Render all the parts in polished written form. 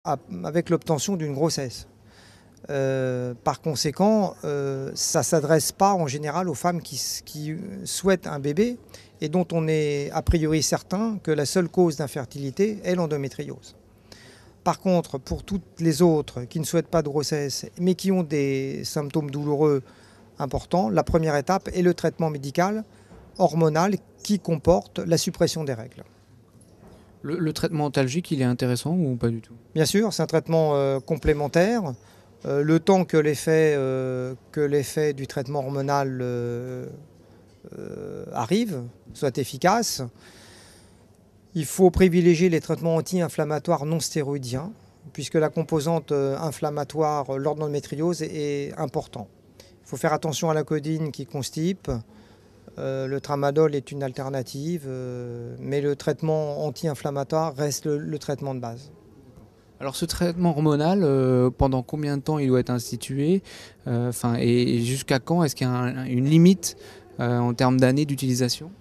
avec l'obtention d'une grossesse. Par conséquent, ça ne s'adresse pas en général aux femmes qui souhaitent un bébé et dont on est a priori certain que la seule cause d'infertilité est l'endométriose. Par contre, pour toutes les autres qui ne souhaitent pas de grossesse mais qui ont des symptômes douloureux importants, la première étape est le traitement médical hormonal qui comporte la suppression des règles. Le traitement antalgique, il est intéressant ou pas du tout? Bien sûr, c'est un traitement complémentaire. Le temps que l'effet du traitement hormonal arrive, soit efficace, il faut privilégier les traitements anti-inflammatoires non stéroïdiens, puisque la composante inflammatoire lors de l'endométriose est importante. Il faut faire attention à la codine qui constipe. Le tramadol est une alternative, mais le traitement anti-inflammatoire reste le traitement de base. Alors ce traitement hormonal, pendant combien de temps il doit être institué, et jusqu'à quand? Est-ce qu'il y a une limite en termes d'années d'utilisation?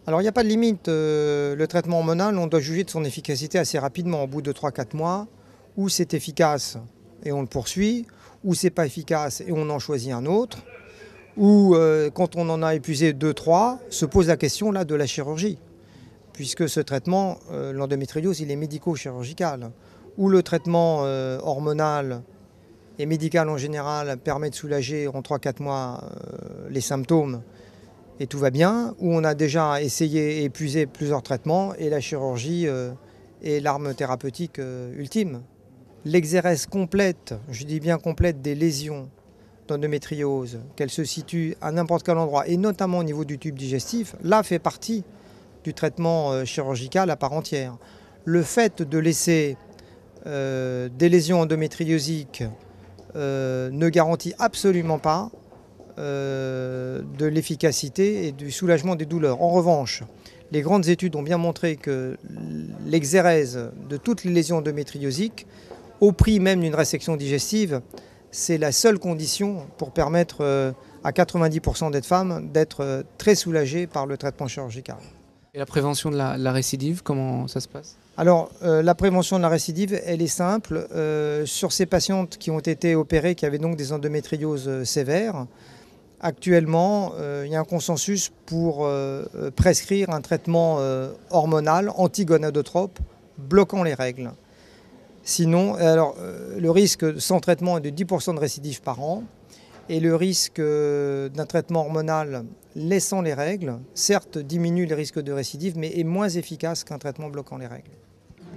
Alors il n'y a pas de limite. Le traitement hormonal, on doit juger de son efficacité assez rapidement, au bout de 3-4 mois, où c'est efficace et on le poursuit, ou c'est pas efficace et on en choisit un autre, ou quand on en a épuisé 2-3, se pose la question là de la chirurgie, puisque ce traitement, l'endométriose, il est médico-chirurgical, où le traitement hormonal et médical en général permet de soulager en 3-4 mois les symptômes et tout va bien, où on a déjà essayé et épuisé plusieurs traitements et la chirurgie est l'arme thérapeutique ultime. L'exérèse complète, je dis bien complète, des lésions d'endométriose, qu'elle se situe à n'importe quel endroit et notamment au niveau du tube digestif, là fait partie du traitement chirurgical à part entière. Le fait de laisser des lésions endométriosiques ne garantit absolument pas de l'efficacité et du soulagement des douleurs. En revanche, les grandes études ont bien montré que l'exérèse de toutes les lésions endométriosiques, au prix même d'une résection digestive, c'est la seule condition pour permettre à 90% des femmes d'être très soulagées par le traitement chirurgical. Et la prévention de la récidive, comment ça se passe? Alors, la prévention de la récidive, elle est simple. Sur ces patientes qui ont été opérées, qui avaient donc des endométrioses sévères, actuellement, il y a un consensus pour prescrire un traitement hormonal antigonadotrope bloquant les règles. Sinon, alors, le risque sans traitement est de 10% de récidive par an. Et le risque d'un traitement hormonal laissant les règles, certes, diminue les risques de récidive, mais est moins efficace qu'un traitement bloquant les règles.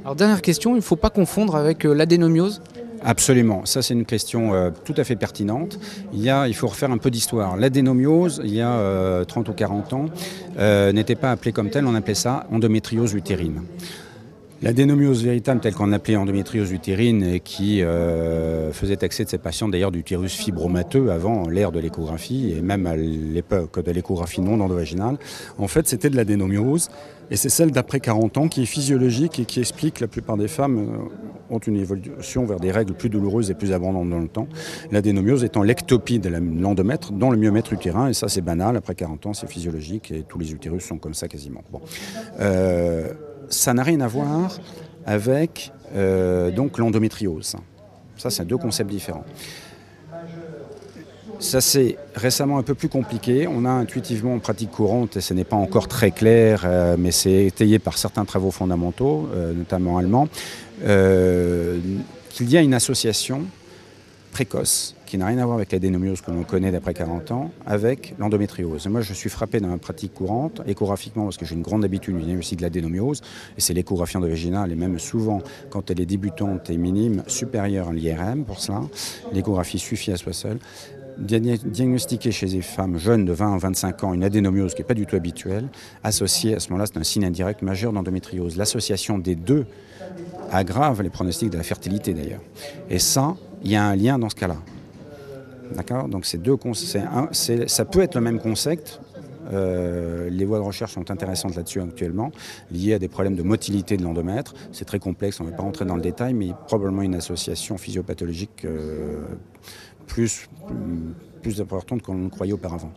Alors dernière question, il ne faut pas confondre avec l'adénomiose? Absolument, ça c'est une question tout à fait pertinente. Il faut refaire un peu d'histoire. L'adénomiose, il y a 30 ou 40 ans, n'était pas appelée comme telle, on appelait ça endométriose utérine. L'adénomiose véritable, telle qu'on appelait endométriose utérine, et qui faisait taxer de ces patients d'ailleurs d'utérus fibromateux avant l'ère de l'échographie et même à l'époque de l'échographie non endovaginale, en fait c'était de l'adénomiose. Et c'est celle d'après 40 ans qui est physiologique et qui explique que la plupart des femmes ont une évolution vers des règles plus douloureuses et plus abondantes dans le temps. L'adénomiose étant l'ectopie de l'endomètre dans le myomètre utérin, et ça c'est banal, après 40 ans c'est physiologique et tous les utérus sont comme ça quasiment. Bon. Ça n'a rien à voir avec donc l'endométriose. Ça c'est deux concepts différents. Ça c'est récemment un peu plus compliqué. On a intuitivement en pratique courante, et ce n'est pas encore très clair, mais c'est étayé par certains travaux fondamentaux, notamment allemands, qu'il y a une association précoce, qui n'a rien à voir avec l'adénomiose que l'on connaît d'après 40 ans, avec l'endométriose. Et moi, je suis frappé dans ma pratique courante, échographiquement, parce que j'ai une grande habitude, il y a aussi de l'adénomiose, et c'est l'échographie endovaginale, et même souvent, quand elle est débutante et minime, supérieure à l'IRM pour cela. L'échographie suffit à soi seule. Diagnostiquer chez les femmes jeunes de 20 à 25 ans une adénomiose qui n'est pas du tout habituelle, associée à ce moment-là, c'est un signe indirect majeur d'endométriose. L'association des deux aggrave les pronostics de la fertilité d'ailleurs. Et ça, il y a un lien dans ce cas-là. D'accord ? Donc ça peut être le même concept. Les voies de recherche sont intéressantes là-dessus actuellement, liées à des problèmes de motilité de l'endomètre. C'est très complexe, on ne va pas rentrer dans le détail, mais il y a probablement une association physiopathologique plus importante qu'on ne croyait auparavant.